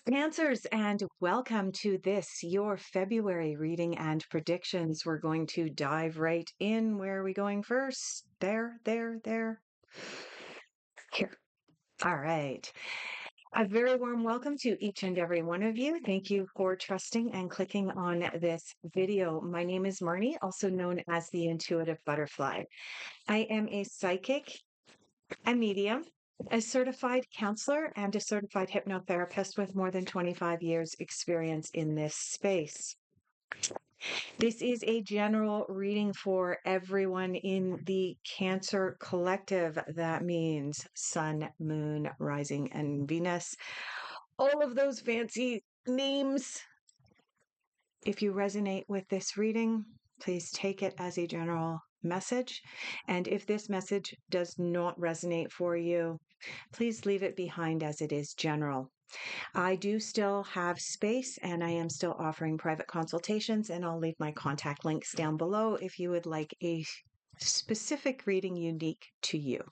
Cancers, and welcome to this, your February reading and predictions. We're going to dive right in. Where are we going first? There. Here. All right. A very warm welcome to each and every one of you. Thank you for trusting and clicking on this video. My name is Marnie, also known as the Intuitive Butterfly. I am a psychic, a medium, a certified counselor, and a certified hypnotherapist with more than 25 years experience in this space. This is a general reading for everyone in the Cancer collective. That means Sun, Moon, Rising, and Venus. All of those fancy names. If you resonate with this reading, please take it as a general message. And if this message does not resonate for you, please leave it behind as it is general. I do still have space and I am still offering private consultations, and I'll leave my contact links down below if you would like a specific reading unique to you.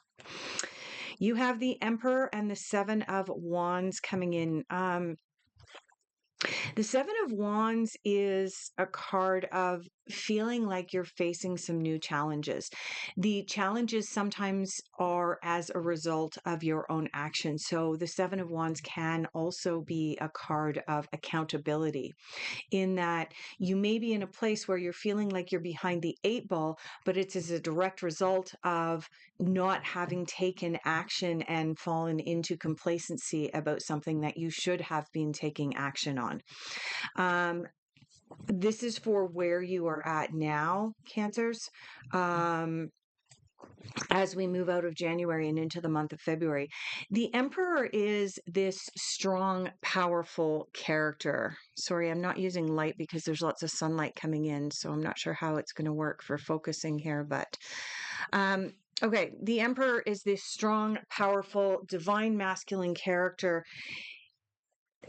You have the Emperor and the Seven of Wands coming in. The Seven of Wands is a card of feeling like you're facing some new challenges. The challenges sometimes are as a result of your own action. So the Seven of Wands can also be a card of accountability, in that you may be in a place where you're feeling like you're behind the eight ball, but it's as a direct result of not having taken action and fallen into complacency about something that you should have been taking action on. This is for where you are at now, Cancers. As we move out of January and into the month of February, the Emperor is this strong, powerful character. Sorry, I'm not using light because there's lots of sunlight coming in, so I'm not sure how it's going to work for focusing here, but okay, the Emperor is this strong, powerful, divine masculine character.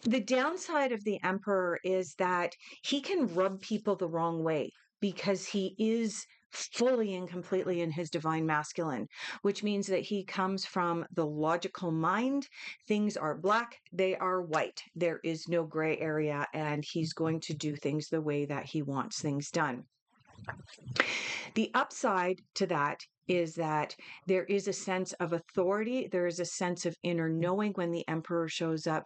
The downside of the Emperor is that he can rub people the wrong way because he is fully and completely in his divine masculine, which means that he comes from the logical mind. Things are black, they are white. There is no gray area, and he's going to do things the way that he wants things done. The upside to that is that there is a sense of authority. There is a sense of inner knowing when the Emperor shows up,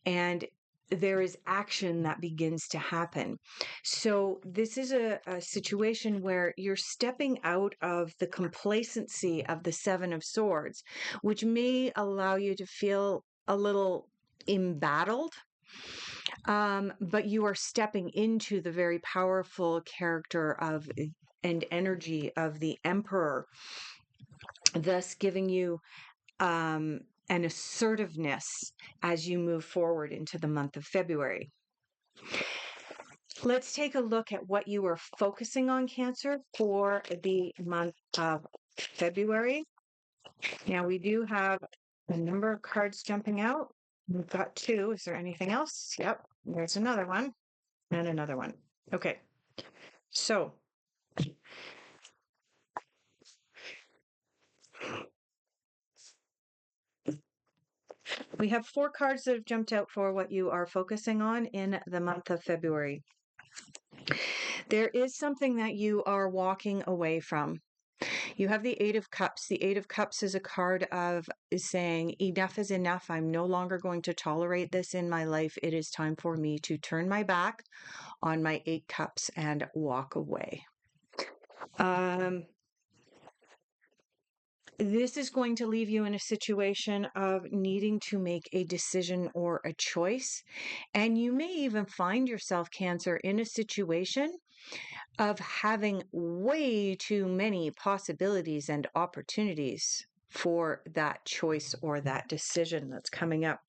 and there is action that begins to happen. So this is a situation where you're stepping out of the complacency of the Seven of Swords, which may allow you to feel a little embattled. But you are stepping into the very powerful character of and energy of the Emperor, thus giving you an assertiveness as you move forward into the month of February. Let's take a look at what you are focusing on, Cancer, for the month of February. Now, we do have a number of cards jumping out. We've got two. Is there anything else? Yep, there's another one and another one. Okay, so we have four cards that have jumped out for what you are focusing on in the month of February. There is something that you are walking away from. You have the Eight of Cups. The Eight of Cups is a card of saying, enough is enough. I'm no longer going to tolerate this in my life. It is time for me to turn my back on my Eight Cups and walk away. This is going to leave you in a situation of needing to make a decision or a choice. And you may even find yourself, Cancer, in a situation of having way too many possibilities and opportunities for that choice or that decision that's coming up.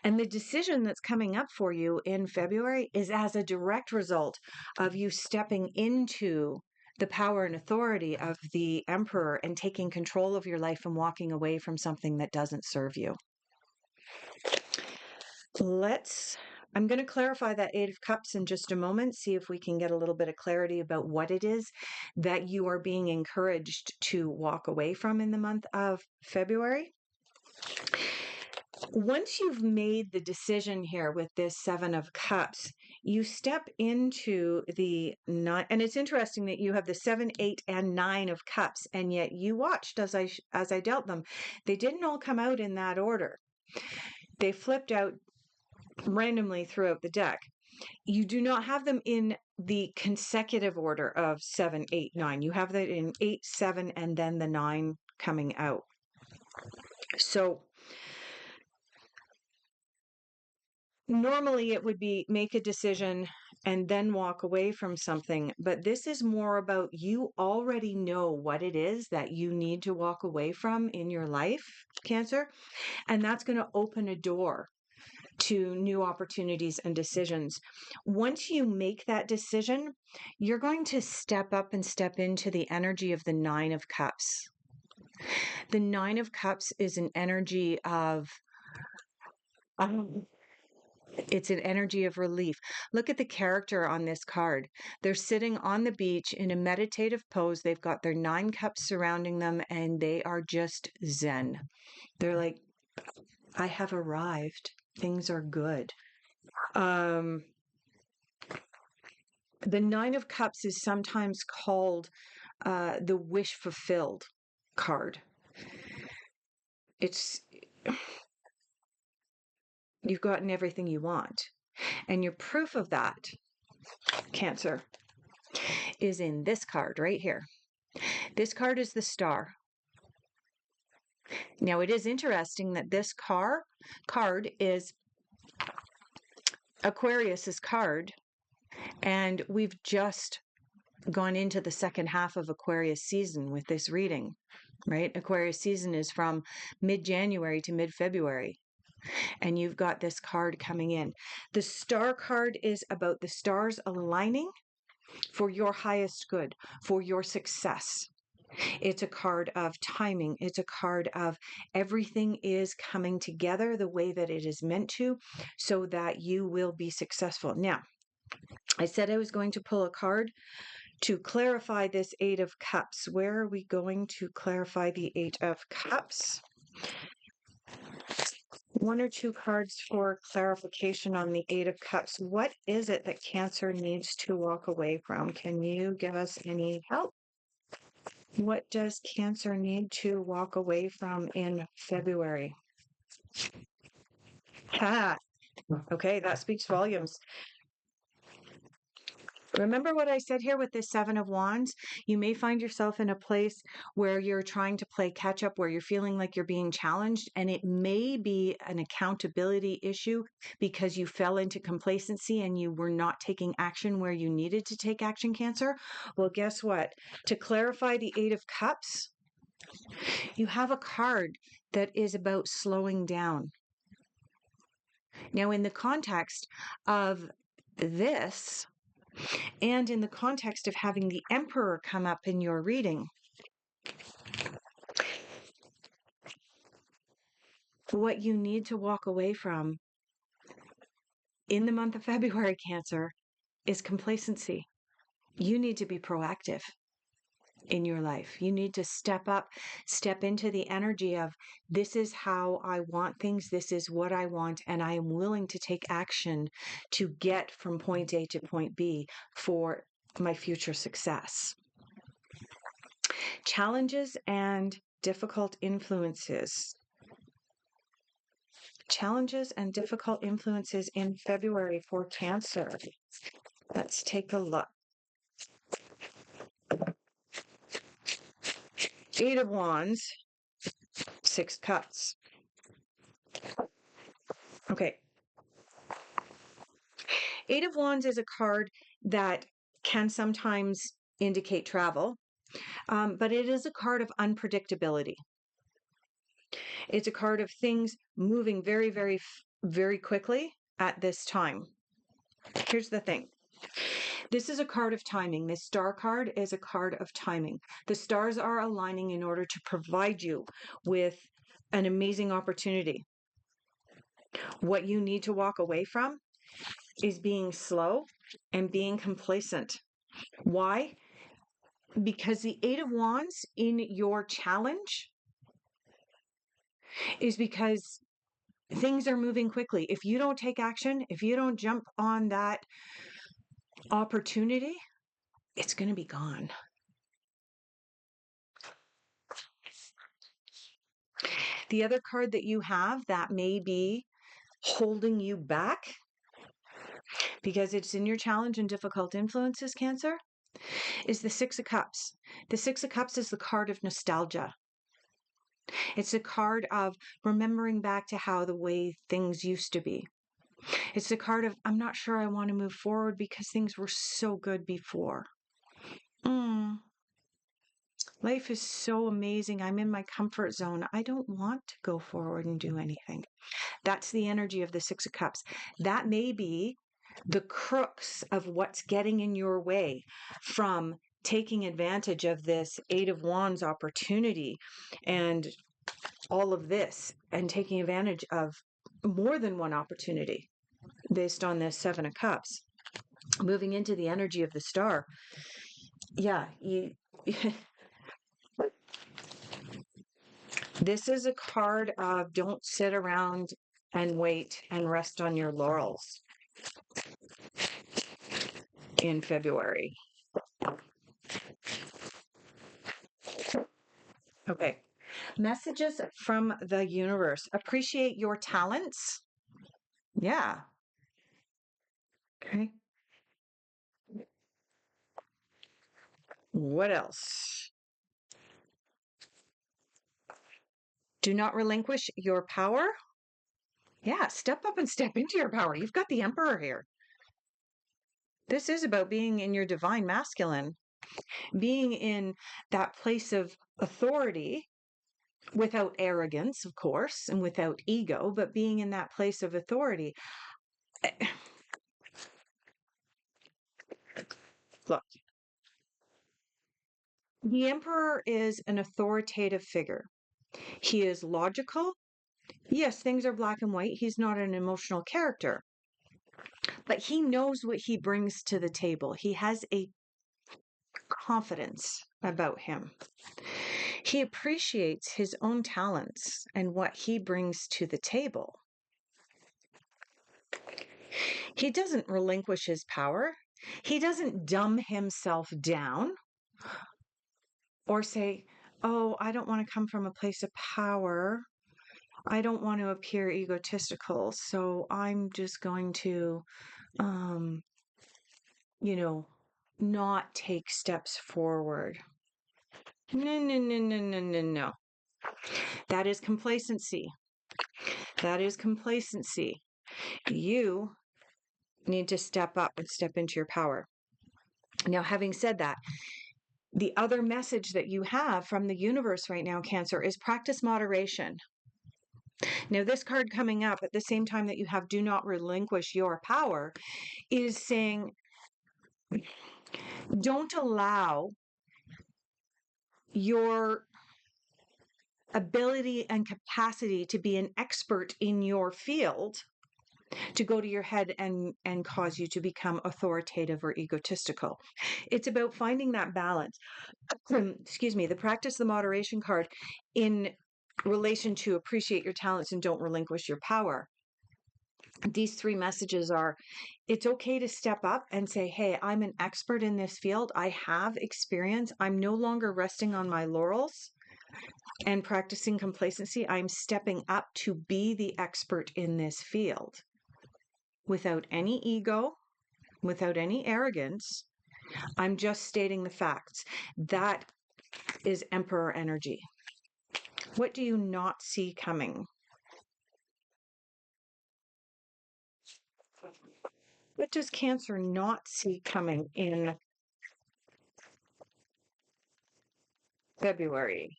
And the decision that's coming up for you in February is as a direct result of you stepping into the power and authority of the Emperor and taking control of your life and walking away from something that doesn't serve you. I'm going to clarify that Eight of Cups in just a moment, see if we can get a little bit of clarity about what it is that you are being encouraged to walk away from in the month of February. Once you've made the decision here with this Seven of Cups, you step into the nine, and it's interesting that you have the 7, 8, and 9 of Cups, and yet you watched as I dealt them. They didn't all come out in that order. They flipped out randomly throughout the deck. You do not have them in the consecutive order of 7, 8, 9. You have that in 8, 7, and then the 9 coming out. So normally it would be make a decision and then walk away from something, but this is more about you already know what it is that you need to walk away from in your life, Cancer, and that's going to open a door to new opportunities and decisions. Once you make that decision, you're going to step up and step into the energy of the 9 of Cups. The 9 of Cups is an energy of it's an energy of relief. Look at the character on this card. They're sitting on the beach in a meditative pose. They've got their 9 cups surrounding them and they are just zen. They're like, I have arrived. Things are good. The 9 of Cups is sometimes called the wish fulfilled card. It's you've gotten everything you want. And your proof of that, Cancer, is in this card right here. This card is the Star. Now, it is interesting that this card is Aquarius's card, and we've just gone into the second half of Aquarius season with this reading, right? Aquarius season is from mid-January to mid-February. And you've got this card coming in. The Star card is about the stars aligning for your highest good, for your success. It's a card of timing. It's a card of everything is coming together the way that it is meant to, so that you will be successful. Now, I said I was going to pull a card to clarify this 8 of Cups. Where are we going to clarify the 8 of Cups? 1 or 2 cards for clarification on the 8 of Cups. What is it that Cancer needs to walk away from? Can you give us any help? What does Cancer need to walk away from in February? Okay, that speaks volumes. Remember what I said here with this 7 of Wands? You may find yourself in a place where you're trying to play catch up, where you're feeling like you're being challenged, and it may be an accountability issue because you fell into complacency and you were not taking action where you needed to take action, Cancer. Well, guess what? To clarify the 8 of Cups, you have a card that is about slowing down. Now, in the context of this, and in the context of having the Emperor come up in your reading, what you need to walk away from in the month of February, Cancer, is complacency. You need to be proactive in your life. You need to step up, step into the energy of this is how I want things, this is what I want, and I am willing to take action to get from point A to point B for my future success. Challenges and difficult influences. Challenges and difficult influences in February for Cancer. Let's take a look. 8 of Wands, 6 Cups. Okay. 8 of Wands is a card that can sometimes indicate travel, but it is a card of unpredictability. It's a card of things moving very, very, very quickly at this time. Here's the thing. This is a card of timing. This Star card is a card of timing. The stars are aligning in order to provide you with an amazing opportunity. What you need to walk away from is being slow and being complacent. Why? Because the 8 of Wands in your challenge is because Things are moving quickly. If you don't take action, if you don't jump on that opportunity, it's going to be gone. The other card that you have that may be holding you back because it's in your challenge and difficult influences, Cancer, is the Six of Cups. The Six of Cups is the card of nostalgia. It's a card of remembering back to how the way things used to be. It's a card of, I'm not sure I want to move forward because things were so good before. Life is so amazing. I'm in my comfort zone. I don't want to go forward and do anything. That's the energy of the Six of Cups. That may be the crux of what's getting in your way from taking advantage of this Eight of Wands opportunity and all of this, and taking advantage of more than one opportunity based on this Seven of Cups. Moving into the energy of the Star. Yeah, this is a card of don't sit around and wait and rest on your laurels in February. Okay. Messages from the universe. Appreciate your talents. Yeah. Okay. What else? Do not relinquish your power. Yeah, step up and step into your power. You've got the Emperor here. This is about being in your divine masculine, being in that place of authority without arrogance, of course, and without ego, but being in that place of authority. Look, the Emperor is an authoritative figure. He is logical. Yes, things are black and white. He's not an emotional character, but he knows what he brings to the table. He has a confidence about him. He appreciates his own talents and what he brings to the table. He doesn't relinquish his power. He doesn't dumb himself down or say, oh, I don't want to come from a place of power. I don't want to appear egotistical. So I'm just going to, not take steps forward. No. That is complacency. That is complacency. You need to step up and step into your power. Now, having said that, the other message that you have from the universe right now, Cancer, is practice moderation. Now, this card coming up at the same time that you have do not relinquish your power is saying, don't allow your ability and capacity to be an expert in your field to go to your head and cause you to become authoritative or egotistical. It's about finding that balance. Excuse me, the practice the moderation card in relation to appreciate your talents and don't relinquish your power. These three messages are, it's okay to step up and say, hey, I'm an expert in this field. I have experience. I'm no longer resting on my laurels and practicing complacency. I'm stepping up to be the expert in this field without any ego, without any arrogance. I'm just stating the facts. That is Emperor energy. What do you not see coming? What does Cancer not see coming in February?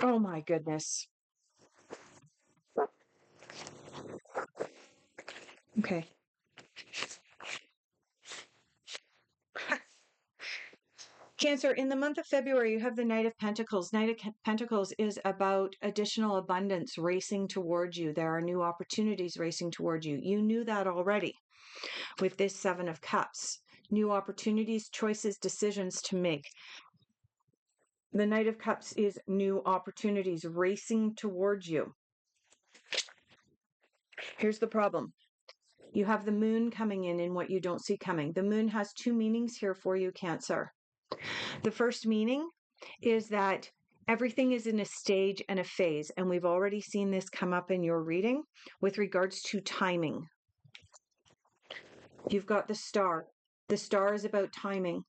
Oh my goodness. Okay. Cancer, in the month of February, you have the Knight of Pentacles. Knight of Pentacles is about additional abundance racing towards you. There are new opportunities racing towards you. You knew that already with this Seven of Cups. New opportunities, choices, decisions to make. The Knight of Cups is new opportunities racing towards you. Here's the problem. You have the moon coming in what you don't see coming. The moon has two meanings here for you, Cancer. The first meaning is that everything is in a stage and a phase, and we've already seen this come up in your reading with regards to timing. You've got the star. The star is about timing.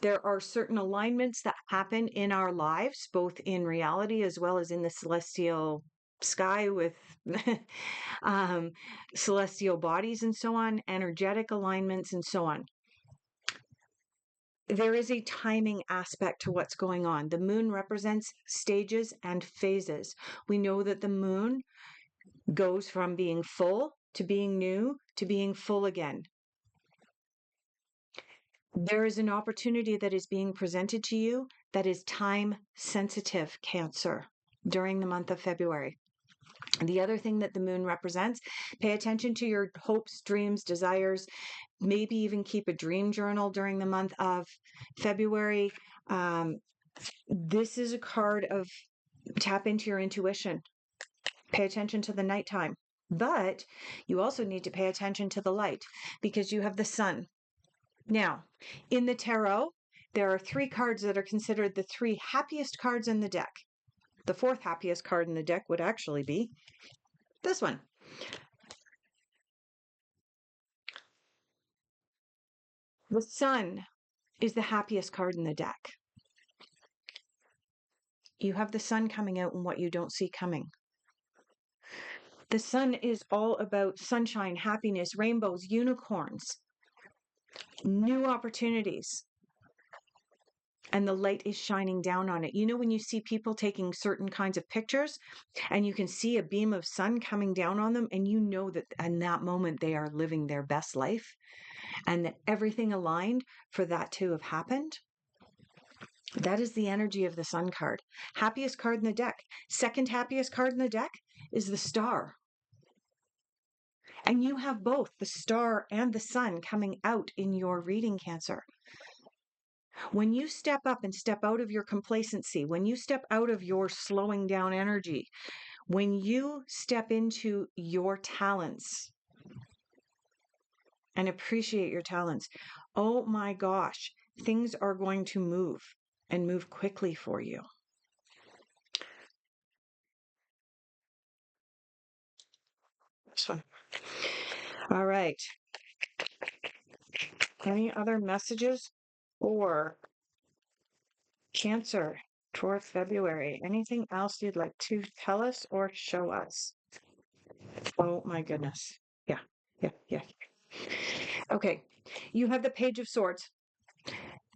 There are certain alignments that happen in our lives, both in reality as well as in the celestial sky with celestial bodies and so on, energetic alignments and so on. There is a timing aspect to what's going on. The moon represents stages and phases. We know that the moon goes from being full to being new to being full again. There is an opportunity that is being presented to you that is time sensitive, Cancer, during the month of February. The other thing that the moon represents, pay attention to your hopes, dreams, desires, maybe even keep a dream journal during the month of February. This is a card of tap into your intuition. Pay attention to the nighttime. But you also need to pay attention to the light because you have the sun. Now, in the tarot, there are 3 cards that are considered the 3 happiest cards in the deck. The 4th happiest card in the deck would actually be this one. The sun is the happiest card in the deck. You have the sun coming out in what you don't see coming. The sun is all about sunshine, happiness, rainbows, unicorns, new opportunities. And the light is shining down on it. You know, when you see people taking certain kinds of pictures and you can see a beam of sun coming down on them, and you know that in that moment they are living their best life and that everything aligned for that to have happened. That is the energy of the sun card. Happiest card in the deck. Second happiest card in the deck is the star. And you have both the star and the sun coming out in your reading, Cancer. When you step up and step out of your complacency, when you step out of your slowing down energy, when you step into your talents and appreciate your talents, oh my gosh, things are going to move and move quickly for you. This one. All right. Any other messages for Cancer for February? Anything else you'd like to tell us or show us? Oh my goodness. Yeah. Okay. You have the Page of Swords.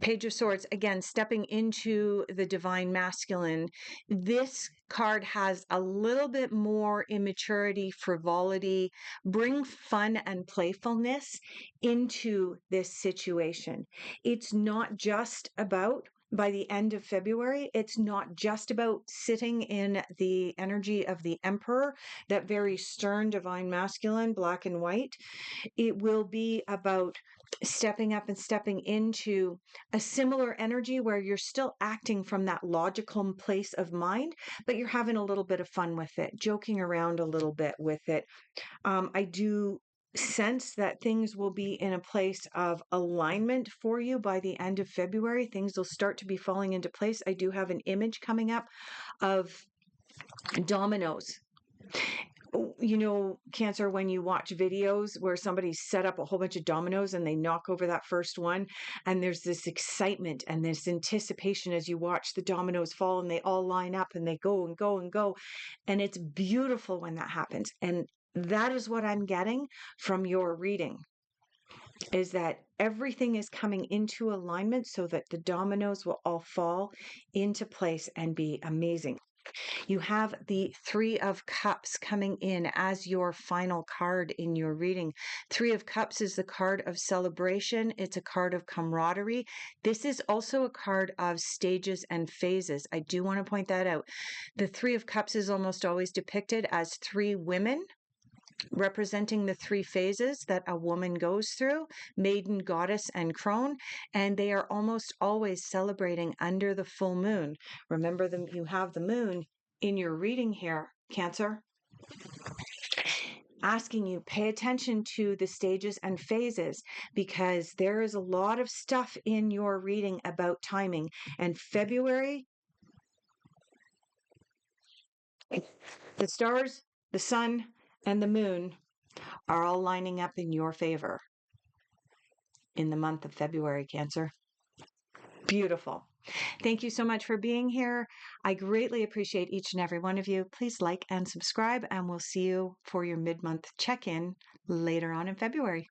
Page of Swords, again, stepping into the divine masculine. This card has a little bit more immaturity, frivolity, bring fun and playfulness into this situation. It's not just about, by the end of February, it's not just about sitting in the energy of the Emperor, that very stern divine masculine, black and white. It will be about stepping up and stepping into a similar energy where you're still acting from that logical place of mind, but you're having a little bit of fun with it, joking around a little bit with it. I do sense that things will be in a place of alignment for you by the end of February. Things will start to be falling into place. I do have an image coming up of dominoes. You know, Cancer, when you watch videos where somebody set up a whole bunch of dominoes and they knock over that first one, and there's this excitement and this anticipation as you watch the dominoes fall and they all line up and they go and go and go. And it's beautiful when that happens. And that is what I'm getting from your reading, is that everything is coming into alignment so that the dominoes will all fall into place and be amazing. You have the 3 of Cups coming in as your final card in your reading. 3 of Cups is the card of celebration. It's a card of camaraderie. This is also a card of stages and phases. I do want to point that out. The 3 of Cups is almost always depicted as 3 women representing the three phases that a woman goes through: maiden, goddess, and crone. And they are almost always celebrating under the full moon. Remember, you have the moon in your reading here, Cancer. Asking you pay attention to the stages and phases, because there is a lot of stuff in your reading about timing. And February, the stars, the sun, and the moon are all lining up in your favor in the month of February, Cancer. Beautiful. Thank you so much for being here. I greatly appreciate each and every one of you. Please like and subscribe, and we'll see you for your mid-month check-in later on in February.